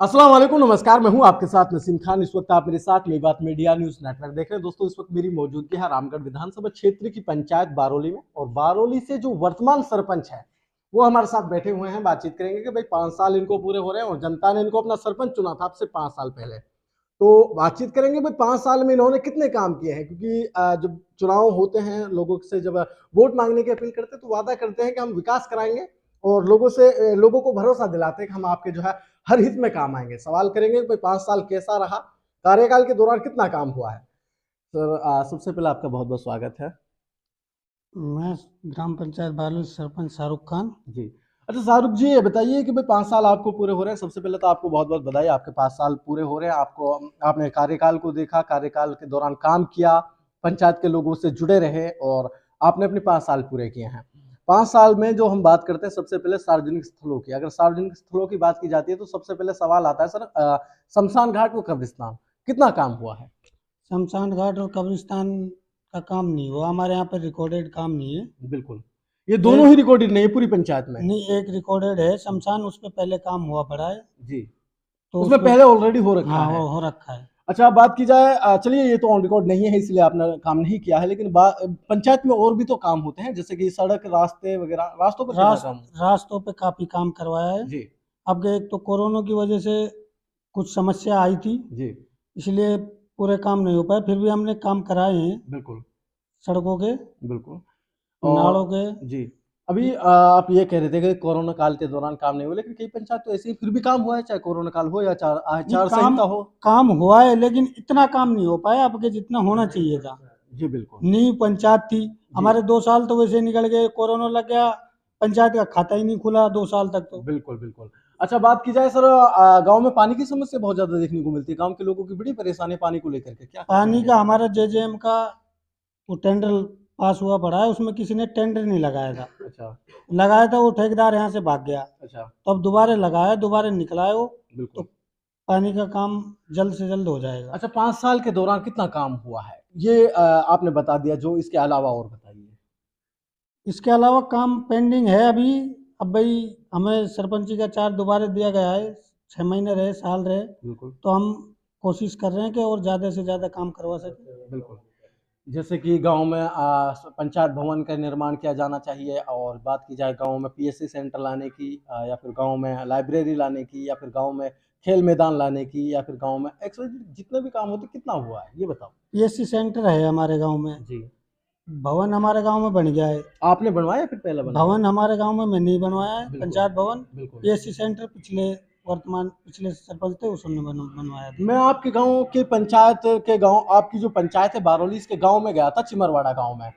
अस्सलाम वालेकुम, नमस्कार। मैं हूं आपके साथ नसीम खान। इस वक्त आप मेरे साथ मेरी बात मीडिया न्यूज नेटवर्क देख रहे हैं। दोस्तों, इस वक्त मेरी मौजूदगी है रामगढ़ विधानसभा क्षेत्र की पंचायत बारोली में, और बारोली से जो वर्तमान सरपंच है वो हमारे साथ बैठे हुए हैं। बातचीत करेंगे कि भाई 5 साल इनको पूरे हो रहे हैं और जनता ने इनको अपना सरपंच चुना था अब से 5 साल पहले। तो बातचीत करेंगे भाई 5 साल में इन्होंने कितने काम किए हैं, क्योंकि जब चुनाव होते हैं लोगों से जब वोट मांगने की अपील करते हैं तो वादा करते हैं कि हम विकास कराएंगे और लोगों को भरोसा दिलाते हैं कि हम आपके जो है हर हित में काम आएंगे। सवाल करेंगे कि भाई 5 साल कैसा रहा, कार्यकाल के दौरान कितना काम हुआ है। सर, सबसे पहले आपका बहुत बहुत स्वागत है। मैं ग्राम पंचायत बालोद सरपंच शाहरुख खान। जी। अच्छा शाहरुख जी, ये बताइए कि भाई 5 साल आपको पूरे हो रहे हैं। सबसे पहले तो आपको बहुत बहुत बधाई, आपके 5 साल पूरे हो रहे हैं। आपको आपने कार्यकाल को देखा, कार्यकाल के दौरान काम किया, पंचायत के लोगों से जुड़े रहे और आपने अपने 5 साल पूरे किए हैं। 5 साल में जो हम बात करते हैं सबसे पहले सार्वजनिक स्थलों की, अगर सार्वजनिक स्थलों की बात की जाती है तो सबसे पहले सवाल आता है सर, शमशान घाट व कब्रिस्तान कितना काम हुआ है। शमशान घाट और कब्रिस्तान का काम नहीं हुआ, हमारे यहाँ पर रिकॉर्डेड काम नहीं है। बिल्कुल, ये दोनों ही एक रिकॉर्डेड नहीं है पूरी पंचायत में। नहीं, एक रिकॉर्डेड है शमशान, उस पे पहले काम हुआ पड़ा है। जी, तो उसमें उसमें पहले ऑलरेडी हो रखा हाँ, है। वो हो रखा है। अच्छा, अब बात की जाए, चलिए ये तो ऑन रिकॉर्ड नहीं है इसलिए आपने काम नहीं किया है, लेकिन पंचायत में और भी तो काम होते हैं, जैसे कि सड़क, रास्ते वगैरह। रास्तों पर कितना काम रास्तों पे काफी काम करवाया है। जी। अब एक तो कोरोना की वजह से कुछ समस्या आई थी, जी। इसलिए पूरे काम नहीं हो पाए, फिर भी हमने काम कराए हैं। बिल्कुल। सड़कों के, बिल्कुल। नालों और के। जी, अभी आप ये कह रहे थे कि कोरोना काल के दौरान काम नहीं हुआ, लेकिन कई पंचायत तो ऐसे ही फिर भी काम हुआ है, चाहे कोरोना काल हो या नहीं, आचार काम संहिता हो। काम हुआ है लेकिन इतना काम नहीं हो पाया आपके जितना होना चाहिए था। जी बिल्कुल। नींव पंचायत थी। जी हमारे 2 साल तो वैसे निकल गए, कोरोना लग गया, पंचायत का खाता ही नहीं खुला 2 साल तक तो। बिल्कुल। बिल्कुल। अच्छा, बात की जाए सर, गांव में पानी की समस्या बहुत ज्यादा देखने को मिलती है। गांव के लोगों की बड़ी परेशानी है पानी को लेकर के, क्या पानी कहेंगे। का हमारा जेजेएम का वो टेंडर पास हुआ पड़ा है, उसमें किसी ने टेंडर नहीं लगाया था। अच्छा। लगाया था वो ठेकेदार यहाँ से भाग गया, अच्छा। तो अब दोबारा लगाया, दोबारा निकला है वो। तो बिल्कुल। पानी का काम जल्द से जल्द हो जाएगा। अच्छा, 5 साल के दौरान कितना काम हुआ है ये आपने बता दिया, जो इसके अलावा और बताइए। इसके अलावा काम पेंडिंग है अभी। अब भाई हमें सरपंची का चार्ज दोबारा दिया गया है, 6 महीने रहे, साल रहे, बिल्कुल। तो हम कोशिश कर रहे हैं कि और ज़्यादा से ज़्यादा काम करवा सकें। बिल्कुल। जैसे कि गांव में पंचायत भवन का निर्माण किया जाना चाहिए, और बात की जाए गांव में पीएससी सेंटर लाने की, या फिर गांव में लाइब्रेरी लाने की, या फिर गांव में खेल मैदान लाने की, या फिर गांव में जितने भी काम होते कितना हुआ है ये बताओ। पीएससी सेंटर है हमारे गांव में। जी। भवन हमारे गांव में बन गया है। आपने बनवाया फिर पहले बना। भवन हमारे गांव में मैं नहीं बनवाया है, बिल्कुल। पंचायत भवन। बिल्कुल। पीएससी सेंटर पिछले सरपंच थे उसने बनवाया था। मैं आपके गांव के पंचायत के गांव आपकी जो पंचायत है बारोली, इसके गांव में गया था, चिमरवाड़ा गांव में।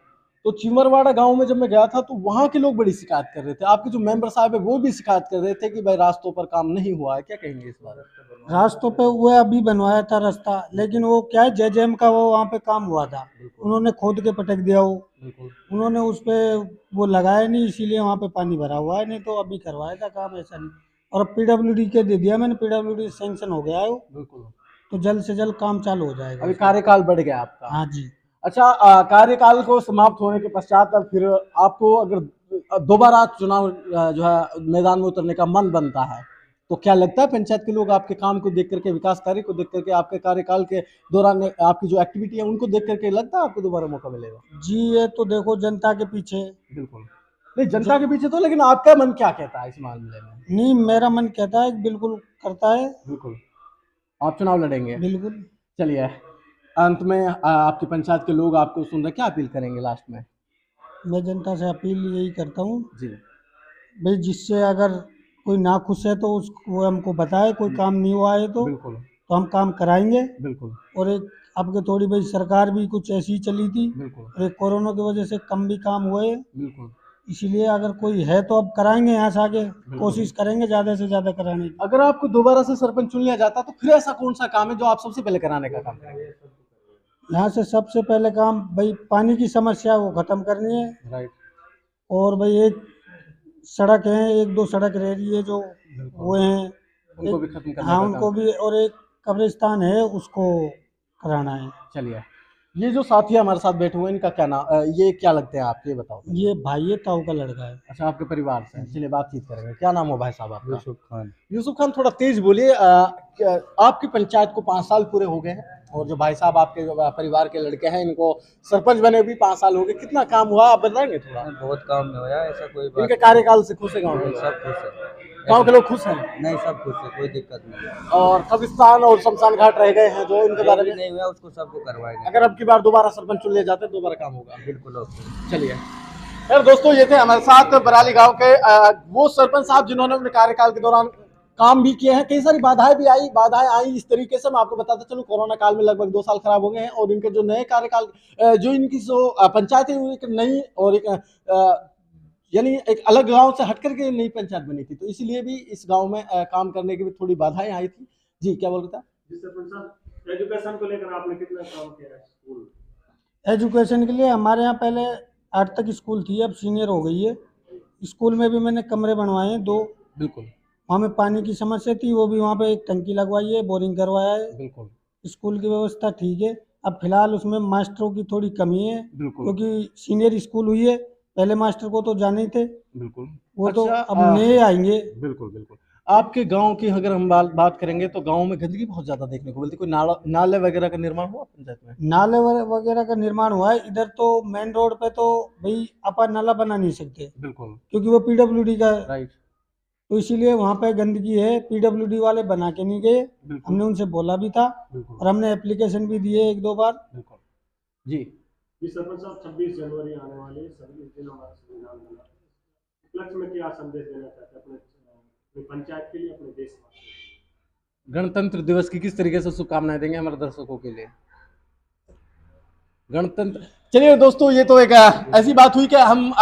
तो चिमरवाड़ा गांव में जब मैं गया था तो वहां के लोग बड़ी शिकायत कर रहे थे, आपके जो मेंबर साहब है वो भी शिकायत कर रहे थे कि भाई रास्तों पर काम नहीं हुआ है। क्या कहेंगे इस बारे में। रास्तों पे वो अभी बनवाया था रास्ता, लेकिन वो क्या है, जेजेएम का वो वहाँ पे काम हुआ था, बिल्कुल। उन्होंने खोद के पटक दिया वो। बिल्कुल। उन्होंने उस पे वो लगाया नहीं, इसीलिए वहाँ पे पानी भरा हुआ है, नहीं तो अभी करवाया था काम, ऐसा नहीं। और पीडब्ल्यूडी के दे दिया मैंने, पीडब्ल्यूडी सैंक्शन हो गया है वो, बिल्कुल। तो जल्द से जल्द काम चालू हो जाएगा अभी उसका। कार्यकाल बढ़ गया आपका। हाँ जी। अच्छा, कार्यकाल को समाप्त होने के पश्चात अब फिर आपको अगर दोबारा चुनाव जो है मैदान में उतरने का मन बनता है, तो क्या लगता है पंचायत के लोग आपके काम को देख करके, विकास कार्य को देख करके, आपके कार्यकाल के दौरान आपकी जो एक्टिविटी है उनको देख करके लगता है आपको दोबारा मौका मिलेगा। जी, ये तो देखो जनता के पीछे। बिल्कुल। नहीं, जनता ज, के पीछे तो, लेकिन आपका मन क्या कहता है इस मामले में। नहीं, मेरा मन कहता है कि बिल्कुल करता है। बिल्कुल। आप चुनाव लड़ेंगे। बिल्कुल। चलिए, अंत में आपकी पंचायत के लोग आपको सुन रहे, क्या अपील करेंगे लास्ट में। मैं जनता से अपील यही करता हूँ जी। भाई, जिससे अगर कोई नाखुश है तो वो हमको बताए, कोई काम नहीं हुआ है बिल्कुल। तो हम काम कराएंगे। बिल्कुल। और एक अब के थोड़ी भाई सरकार भी कुछ ऐसी ही चली थी, बिल्कुल। और एक कोरोना की वजह से कम भी काम हुए, बिल्कुल। इसीलिए अगर कोई है तो अब कराएंगे, यहाँ से आगे बिल्कुल। कोशिश करेंगे ज़्यादा से ज़्यादा कराने की। अगर आपको दोबारा से सरपंच चुन लिया जाता तो फिर ऐसा कौन सा काम है जो आप सबसे पहले कराने का काम करेंगे। यहाँ से सबसे पहले काम भाई पानी की समस्या वो ख़त्म करनी है। राइट। और भाई एक सड़क है, एक दो सड़क रह रही है जो वो हैं, उनको भी एक, खत्म करने हाँ का काम उनको करें। भी, और एक कब्रिस्तान है उसको कराना है। चलिए, ये जो साथी हमारे साथ बैठे हुए हैं इनका क्या नाम, ये क्या लगते हैं आप, ये बताओ। ये भाई है, ताऊ का लड़का है। अच्छा, आपके परिवार से हैं। चलिए बातचीत करेंगे। क्या नाम हो भाई साहब आपका? यूसुफ खान। यूसुफ खान, थोड़ा तेज बोलिए। आपकी पंचायत को 5 साल पूरे हो गए हैं और जो भाई साहब आपके जो परिवार के लड़के हैं इनको सरपंच बने भी 5 साल हो गए, कितना काम हुआ आप बताएंगे थोड़ा? बहुत काम में होया, ऐसा कोई बात इनके कार्यकाल से खुश है गाँव नहीं, के सब खुश है। गाँव के लोग खुश हैं? नहीं, सब खुश है, कोई दिक्कत नहीं है। और कब्रिस्तान और शमशान घाट रह गए हैं जो इनके बारे जो भी में, नहीं हुआ उसको सबको करवाएंगे। अगर अब की बार दोबारा सरपंच चुन लिए जाते हैं दोबारा काम होगा? बिल्कुल ओके। चलिए यार दोस्तों, ये थे हमारे साथ बराली गांव के वो सरपंच साहब जिन्होंने अपने कार्यकाल के दौरान काम भी किए हैं। कई सारी बाधाएं आई इस तरीके से। मैं आपको बताता चलूं, कोरोना काल में लगभग 2 साल खराब हो गए हैं और इनके जो नए कार्यकाल जो इनकी जो पंचायत है वो एक नई और एक यानी एक अलग गांव से हटकर के नई पंचायत बनी थी, तो इसीलिए भी इस गांव में काम करने की भी थोड़ी बाधाएं आई थी। जी क्या बोल रहे थे? जी सरपंच साहब, एजुकेशन को लेकर आपने कितना काम किया है स्कूल? एजुकेशन के लिए हमारे यहाँ पहले 8 तक स्कूल थी, अब सीनियर हो गई है। स्कूल में भी मैंने कमरे बनवाए हैं 2। बिल्कुल वहाँ में पानी की समस्या थी, वो भी वहाँ पे एक टंकी लगवाई है, बोरिंग करवाया है। बिल्कुल स्कूल की व्यवस्था ठीक है। अब फिलहाल उसमें मास्टरों की थोड़ी कमी है, बिल्कुल क्योंकि सीनियर स्कूल हुई है। पहले मास्टर को तो जाने ही थे, बिल्कुल। वो तो अच्छा, अब नए आएंगे। बिल्कुल बिल्कुल। आपके गांव की अगर हम बात करेंगे तो गांव में गंदगी बहुत ज्यादा देखने को मिलती है। कोई नाले वगैरह का निर्माण हुआ पंचायत में? नाले वगैरह का निर्माण हुआ है इधर, तो मेन रोड पे तो भाई अपन नाला बना नहीं सकते, बिल्कुल क्योंकि वो पीडब्ल्यूडी का है। राइट। तो इसीलिए वहाँ पे गंदगी है, पीडब्ल्यूडी वाले बना के नहीं गए। बिल्कुल हमने उनसे बोला भी था बिल्कुल और हमने एप्लीकेशन भी दिए 1-2 बार। बिल्कुल। जी जी सरपंच साहब, 26 जनवरी आने वाली है, सभी दिन हमारा संविधान बना है। उपलक्ष्य में क्या संदेश देना चाहते हैं अपने पंचायत के लिए, अपने देशवासियों को? गणतंत्र दिवस की किस तरीके से शुभकामनाएं देंगे हमारे दर्शकों के लिए? गणतंत्र, चलिए दोस्तों, ये तो एक ऐसी बात हुई कि हम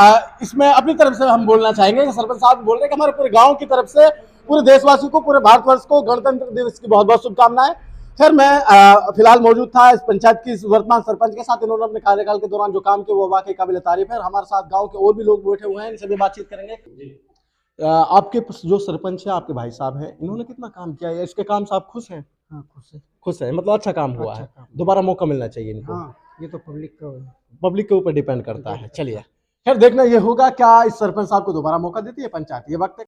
इसमें अपनी तरफ से हम बोलना चाहेंगे कि सरपंच साहब बोल रहे हैं कि हमारे पूरे गांव की तरफ से पूरे देशवासियों को, पूरे भारतवर्ष को गणतंत्र दिवस की बहुत बहुत शुभकामनाएं। खैर मैं फिलहाल मौजूद था इस पंचायत की वर्तमान सरपंच के साथ। इन्होंने अपने कार्यकाल के दौरान जो काम किया वो वाकई काबिल तारीफ है। हमारे साथ गाँव के और भी लोग बैठे हुए हैं, इनसे भी बातचीत करेंगे। आपके जो सरपंच है आपके भाई साहब हैं, इन्होंने कितना काम किया है? इसके काम से आप खुश हैं? हाँ, खुश है। खुश है, मतलब अच्छा काम हुआ अच्छा है। काम। दोबारा मौका मिलना चाहिए इनको। हाँ, ये तो पब्लिक का है। पब्लिक के ऊपर डिपेंड करता है। चलिए खैर देखना ये होगा क्या इस सरपंच साहब को दोबारा मौका देती है पंचायत, ये वक्त